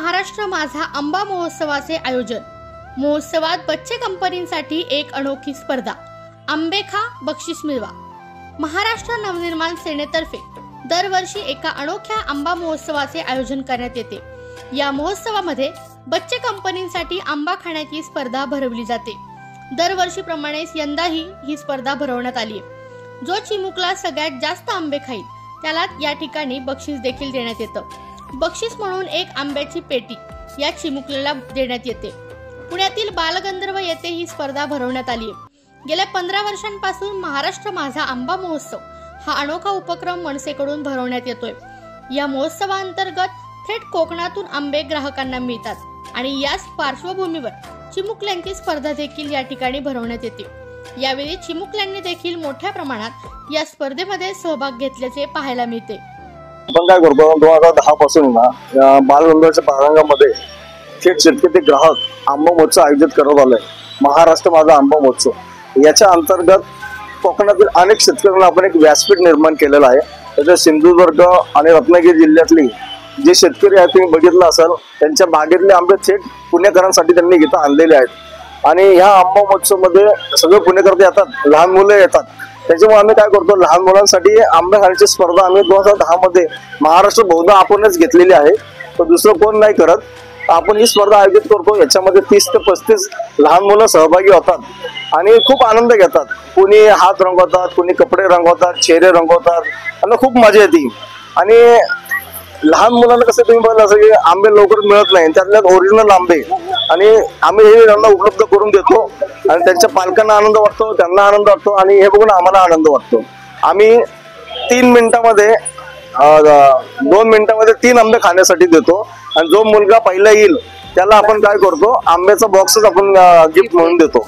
महाराष्ट्र माझा आंबा महोत्सवाचे आयोजन। महोत्सवात बच्चे कंपनींसाठी एक अनोखी स्पर्धा, आंबे खा बक्षीस मिळवा। महाराष्ट्र नवनिर्माण सेनेतर्फे दरवर्षी एका अनोख्या आंबा महोत्सवाचे आयोजन करण्यात येते। या महोत्सवामध्ये बच्चे कंपनींसाठी आंबा खाण्याची स्पर्धा भरवली जाते। दरवर्षीप्रमाणेच यंदाही ही स्पर्धा भरवण्यात आली आहे। जो चिमुकला सगळ्यात जास्त आंबे खाईल त्याला या ठिकाणी बक्षीस देखील देण्यात येतं। बक्षीस म्हणून एक आंब्याची पेटी या चिमुकल्याला देण्यात येते। पुण्यातील बालगंधर्व येथे ही स्पर्धा भरवण्यात आली आहे। गेल्या 15 वर्षांपासून महाराष्ट्र माझा आंबा महोत्सव हा अनोखा उपक्रम मनसेकडून भरवण्यात येतोय। या महोत्सवाअंतर्गत थेट कोकणातून आंबे ग्राहकांना मिळतात आणि याच पार्श्वभूमीवर चिमुकल्यांची स्पर्धा देखील या ठिकाणी भरवण्यात येते। यावेळी चिमुकल्यांनी देखील मोठ्या प्रमाणात या स्पर्धेमध्ये सहभाग घेतल्याचे पाहायला मिळते। आपण काय करतो 2010 पासून ना बालगंधर्वच्या प्रांगणामध्ये थेट शेतकरी ग्राहक आंबा महोत्सव आयोजित करण्यात आलाय। महाराष्ट्र माझा आंबा महोत्सव याच्या अंतर्गत कोकणातील अनेक शेतकऱ्यांना आपण एक व्यासपीठ निर्माण केलेलं आहे। त्याच्या सिंधुदुर्ग आणि रत्नागिरी जिल्ह्यातली जे शेतकरी आहेत तुम्ही बघितलं असाल, त्यांच्या बागेतले आंबे थेट पुणेकरांसाठी त्यांनी इथं आणलेले आहेत आणि ह्या आंबा महोत्सव मध्ये सगळे पुणेकर येतात, लहान मुलं येतात। त्याच्यामुळे आम्ही काय करतो, लहान मुलांसाठी आंबे खाण्याची स्पर्धा आम्ही 2010 मध्ये महाराष्ट्र बहुधा आपणच घेतलेली आहे, तर दुसरं कोण नाही करत। आपण ही स्पर्धा आयोजित करतो। याच्यामध्ये 30 ते 35 लहान मुलं सहभागी होतात आणि खूप आनंद घेतात। कुणी हात रंगवतात, कुणी कपडे रंगवतात, चेहरे रंगवतात आणि खूप मजा येते। आणि लहान मुलांना कसं तुम्ही बघलं असं की आंबे लवकर मिळत नाही, त्यातल्यात ओरिजिनल आंबे आणि आम्ही हे त्यांना उपलब्ध करून देतो आणि त्यांच्या पालकांना आनंद वाटतो, त्यांना आनंद वाटतो आणि हे बघून आम्हाला आनंद वाटतो। आम्ही 2 मिनिटांमध्ये 3 आंबे खाण्यासाठी देतो आणि जो मुलगा पहिला येईल त्याला आपण काय करतो, आंब्याचा बॉक्सच आपण गिफ्ट म्हणून देतो।